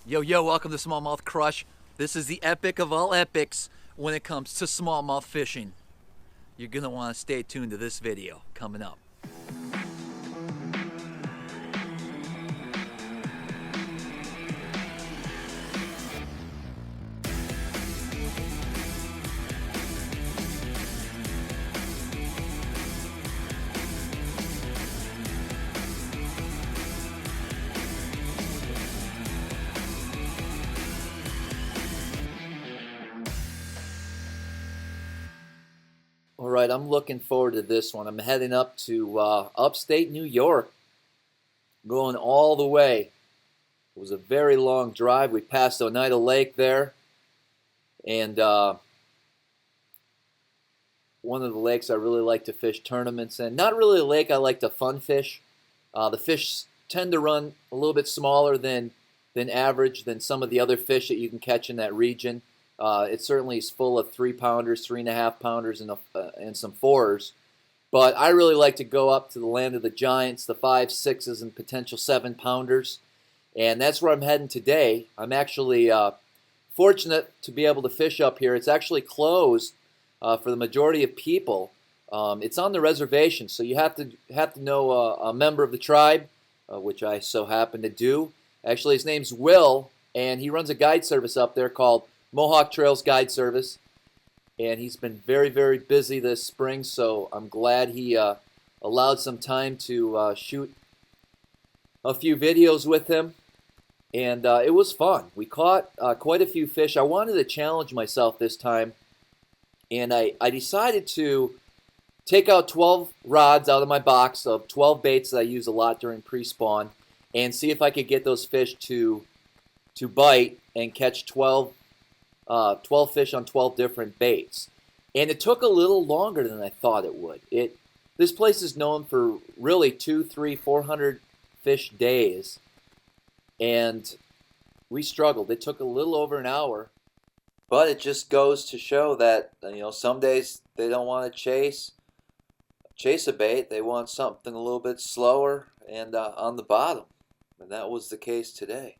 Yo, yo, welcome to Smallmouth Crush. This is the epic of all epics when it comes to smallmouth fishing. You're gonna wanna stay tuned to this video coming up. All right, I'm looking forward to this one. I'm heading up to upstate New York, going all the way. It was a very long drive. We passed Oneida Lake there, and one of the lakes I really like to fish tournaments in. Not really a lake I like to fun fish. The fish tend to run a little bit smaller than average than some of the other fish that you can catch in that region. It certainly is full of 3-pounders, 3.5-pounders, and some 4s. But I really like to go up to the land of the giants, the 5, 6s, and potential 7-pounders. And that's where I'm heading today. I'm actually fortunate to be able to fish up here. It's actually closed for the majority of people. It's on the reservation, so you have to know a member of the tribe, which I so happen to do. Actually, his name's Will, and he runs a guide service up there called Mohawk Trails Guide Service, and he's been very, very busy this spring, so I'm glad he allowed some time to shoot a few videos with him, and it was fun. We caught quite a few fish. I wanted to challenge myself this time, and I decided to take out 12 rods out of my box of 12 baits that I use a lot during pre-spawn, and see if I could get those fish to bite and catch 12 fish on 12 different baits. And it took a little longer than I thought it would. This place is known for really 200, 300, 400 fish days, and we struggled. It took a little over an hour, but it just goes to show that, you know, some days they don't want to chase a bait. They want something a little bit slower and on the bottom, and that was the case today.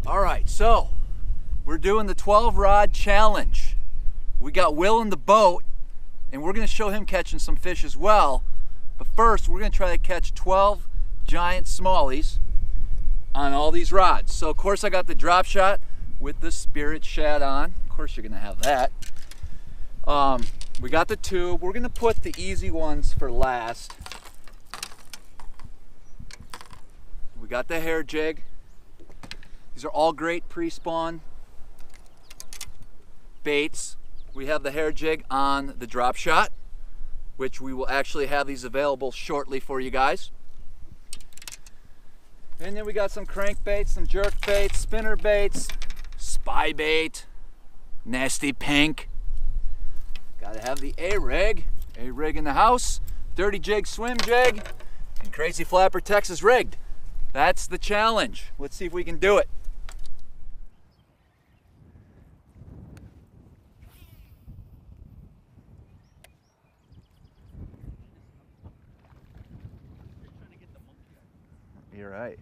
All right, so we're doing the 12-rod challenge. We got Will in the boat, and we're going to show him catching some fish as well. But first, we're going to try to catch 12 giant smallies on all these rods. So, of course, I got the drop shot with the Spirit Shad on. Of course, you're going to have that. We got the tube. We're going to put the easy ones for last. We got the hair jig. These are all great pre-spawn baits. We have the hair jig on the drop shot, which we will actually have these available shortly for you guys. And then we got some crankbaits, some jerk baits, spinner baits, spy bait, nasty pink. Gotta have the A-rig in the house, dirty jig, swim jig, and crazy flapper Texas rigged. That's the challenge. Let's see if we can do it. You're right.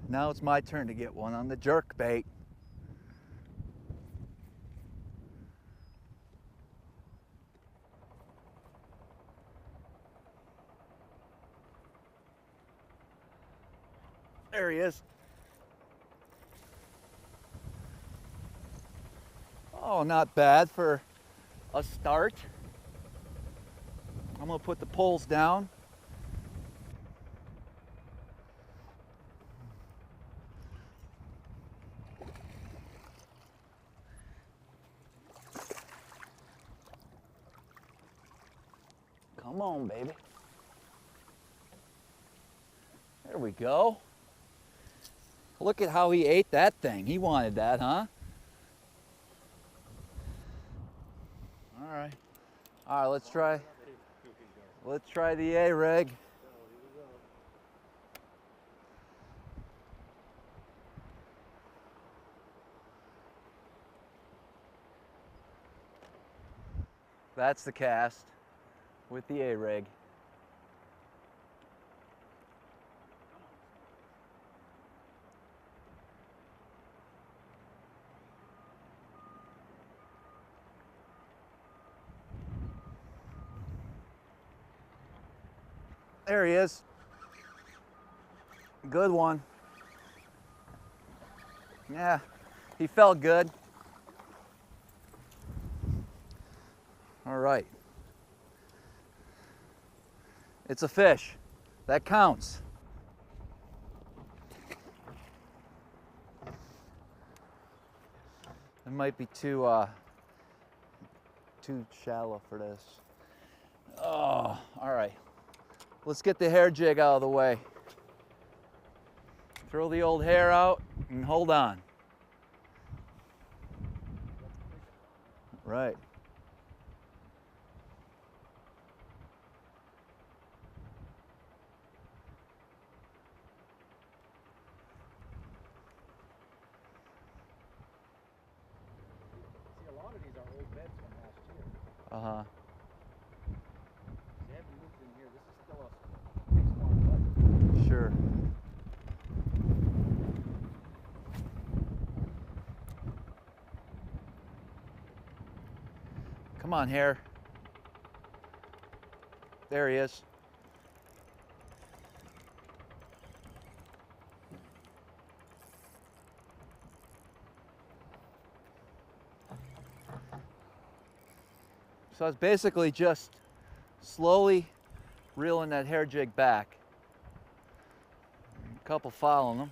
Now it's my turn to get one on the jerk bait. There he is. Oh, not bad for a start. I'm gonna put the poles down. Come on, baby. There we go. Look at how he ate that thing. He wanted that, huh? All right. All right, let's try the A-rig. That's the cast. with the A-rig. There he is. Good one. Yeah, he felt good. All right. It's a fish. That counts. It might be too shallow for this. Oh, all right. Let's get the hair jig out of the way. Throw the old hair out and hold on. Right. See, a lot of these are old beds from last year. Uh-huh. They haven't moved in here. This is still a big small bed. Sure. Come on, hair. There he is. So it's basically just slowly reeling that hair jig back. A couple following them.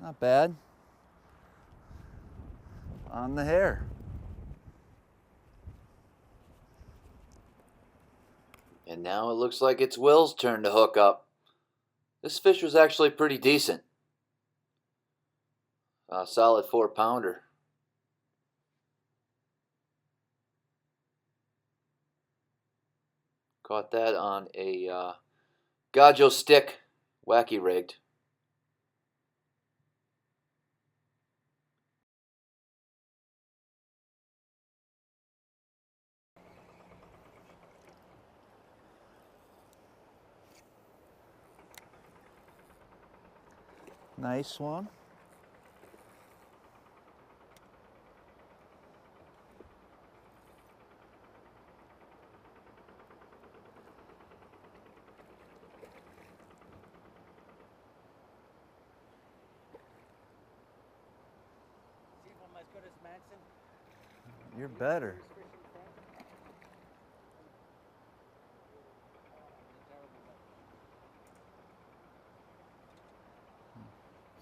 Not bad. On the hair. And now it looks like it's Will's turn to hook up. This fish was actually pretty decent. A solid 4-pounder. Caught that on a Gajo stick, wacky rigged. Nice one. See if I'm as good as Manson? You're better.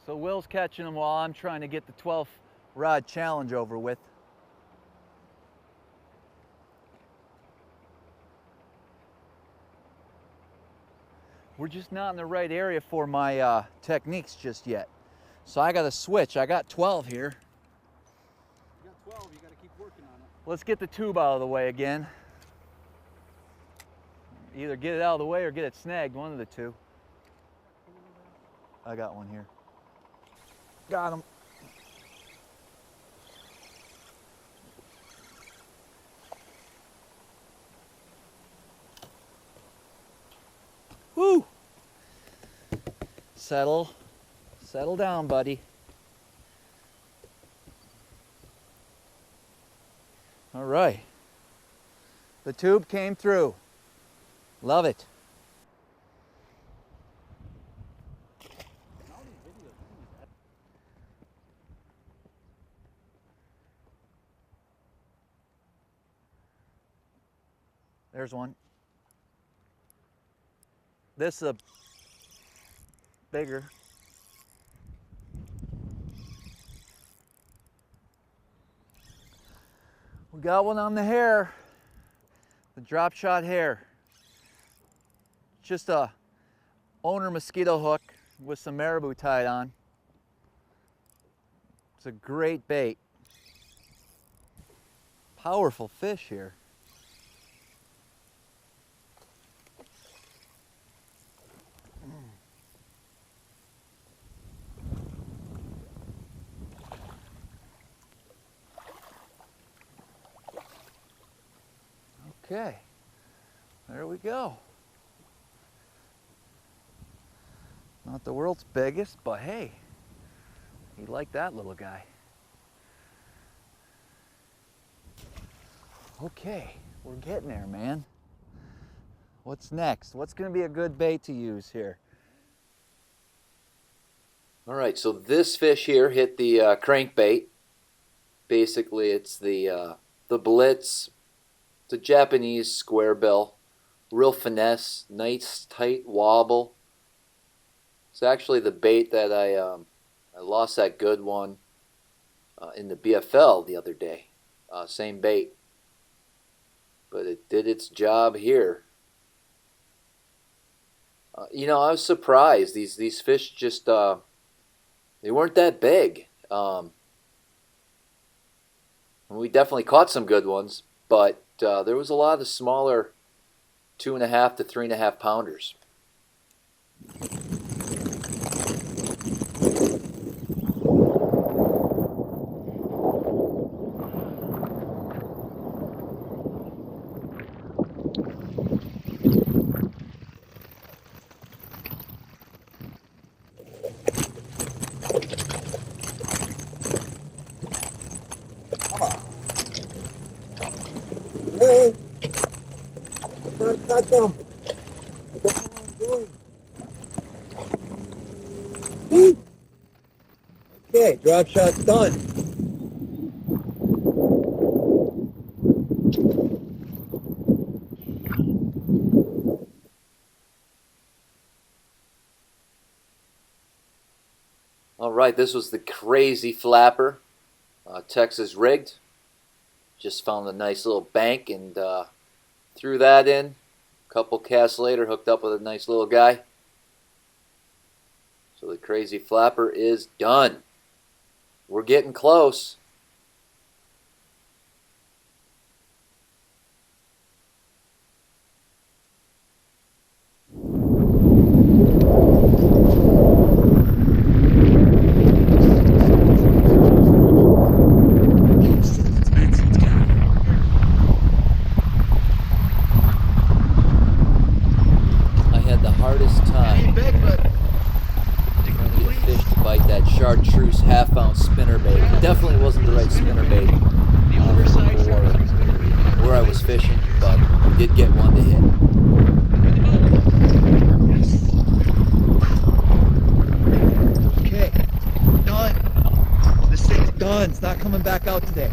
So Will's catching them while I'm trying to get the 12 rod challenge over with. We're just not in the right area for my techniques just yet. So I got to switch. I got 12 here. You got 12, you got to keep working on it. Let's get the tube out of the way again. Either get it out of the way or get it snagged, one of the two. I got one here. Got him. Woo! Settle down, buddy. All right. The tube came through. Love it. There's one. This is a bigger. We got one on the hair, the drop shot hair. Just a owner mosquito hook with some marabou tied on. It's a great bait. Powerful fish here. Okay, there we go. Not the world's biggest, but hey, you like that little guy. Okay, we're getting there, man. What's next? What's going to be a good bait to use here? All right, so this fish here hit the crankbait. Basically, it's the Blitz. It's a Japanese square bill. Real finesse, nice tight wobble. It's actually the bait that I lost that good one in the BFL the other day. Same bait. But it did its job here. You know, I was surprised. These fish just, they weren't that big. We definitely caught some good ones, but there was a lot of smaller 2.5 to 3.5 pounders. Hey, touch them. That's what I'm doing. Okay, drop shot's done. All right, this was the crazy flapper, Texas rigged. Just found a nice little bank and threw that in. A couple casts later, hooked up with a nice little guy. So the crazy flapper is done. We're getting close. Chartreuse half-ounce spinnerbait. It definitely wasn't the right spinnerbait for where I was fishing, but we did get one to hit. Okay, done. This thing's done. It's not coming back out today.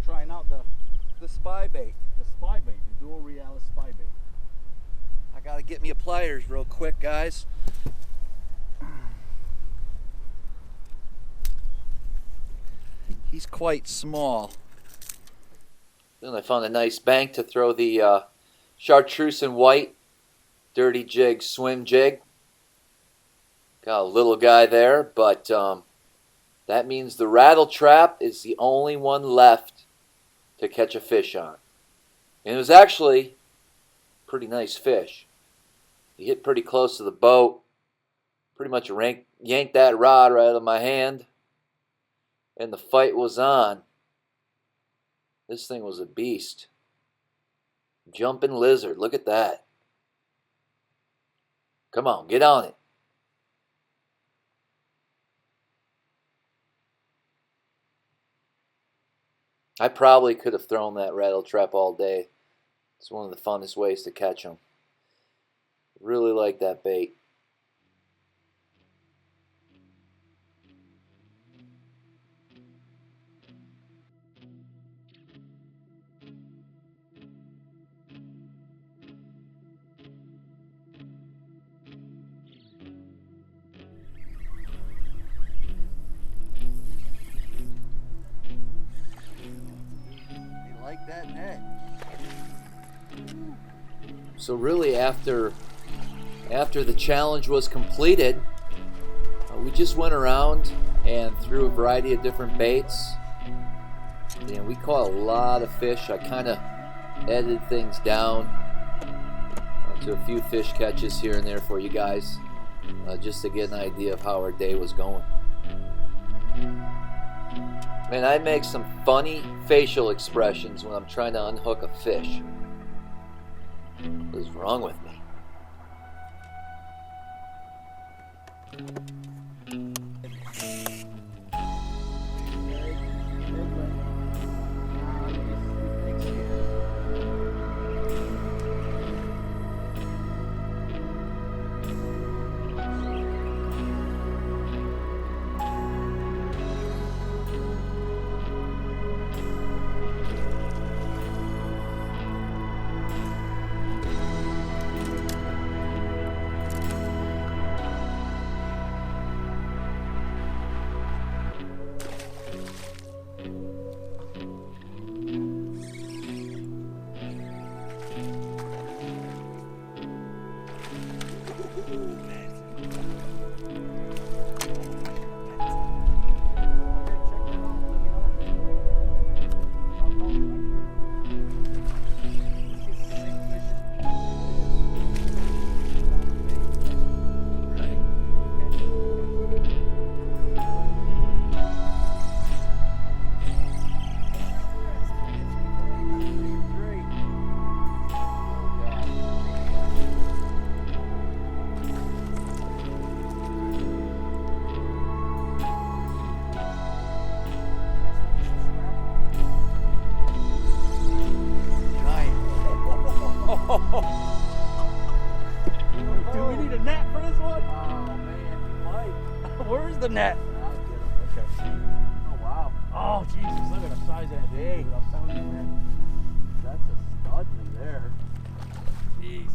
Trying out The spy bait. the spy bait, the dual realis spy bait. I gotta get me a pliers real quick, guys. He's quite small. Then I found a nice bank to throw the chartreuse and white dirty jig swim jig. Got a little guy there, but that means the rattle trap is the only one left to catch a fish on. And it was actually a pretty nice fish. He hit pretty close to the boat. Pretty much yanked that rod right out of my hand. And the fight was on. This thing was a beast. Jumping lizard. Look at that. Come on, get on it. I probably could have thrown that rattle trap all day. It's one of the funnest ways to catch them. Really like that bait. Like that net. So really after the challenge was completed, we just went around and threw a variety of different baits. And we caught a lot of fish. I kind of edited things down to a few fish catches here and there for you guys, just to get an idea of how our day was going. Man, I make some funny facial expressions when I'm trying to unhook a fish. What is wrong with me? Do we need a net for this one? Oh man, Mike. Where's the net? Okay. Oh wow. Oh Jesus, look at the size of that egg. I'm telling you, man. That's a studly there. Jesus.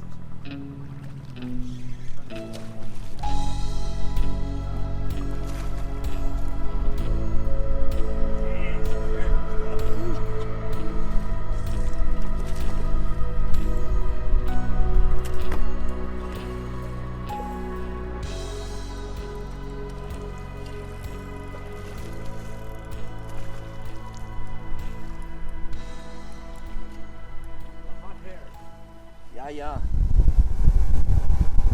Yeah.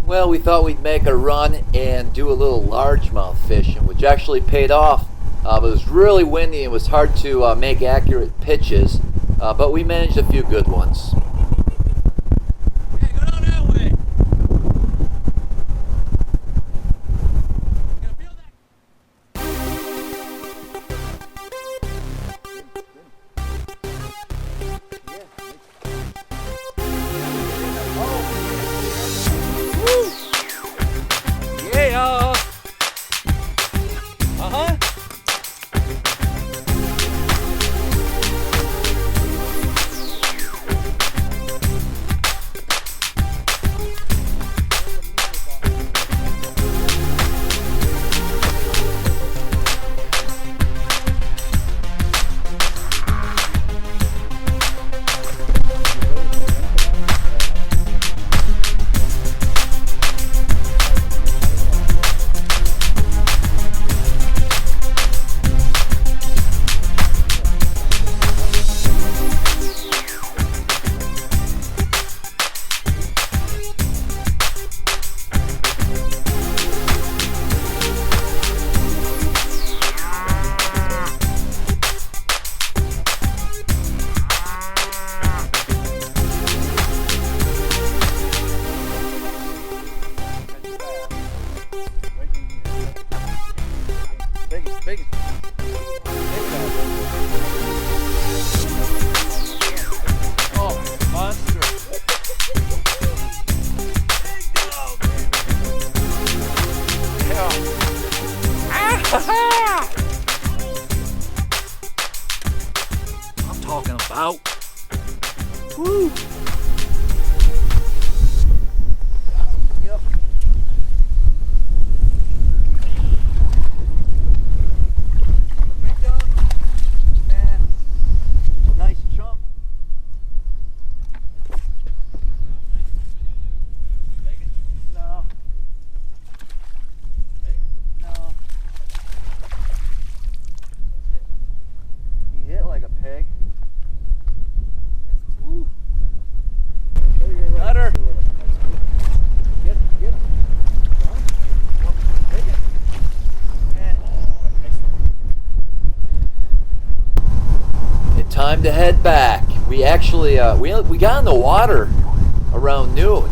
Well, we thought we'd make a run and do a little largemouth fishing, which actually paid off. But it was really windy and it was hard to make accurate pitches, but we managed a few good ones. Hey, go down that way. You gonna feel that? Yeah. Uh-huh. time to head back. We actually we got in the water around noon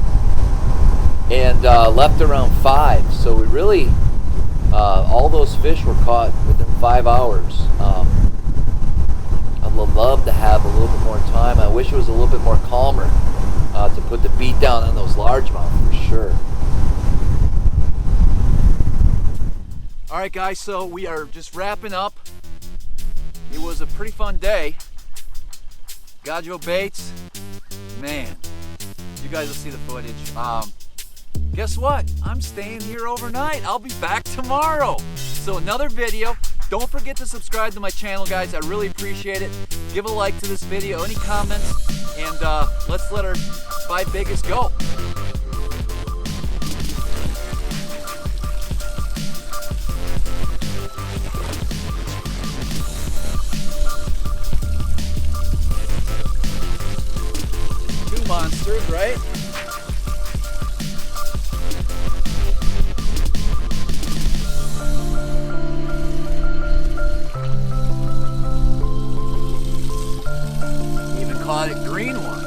and left around 5. So we really all those fish were caught within 5 hours. I'd love to have a little bit more time. I wish it was a little bit more calmer to put the beat down on those largemouth for sure. All right, guys, so we are just wrapping up. It was a pretty fun day. Gajo baits, man, you guys will see the footage. Guess what? I'm staying here overnight. I'll be back tomorrow. So another video. Don't forget to subscribe to my channel, guys. I really appreciate it. Give a like to this video, any comments, and let's let our 5 biggest go. Monsters, right? Even caught a green one.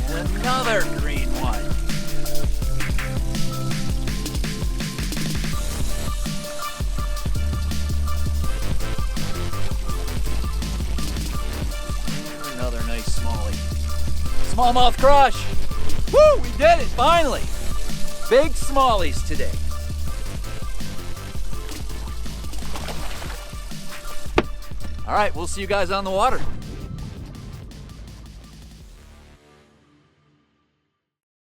And another green one. Another nice smallie. Smallmouth crush! Woo! We did it, finally! Big smallies today. All right, we'll see you guys on the water.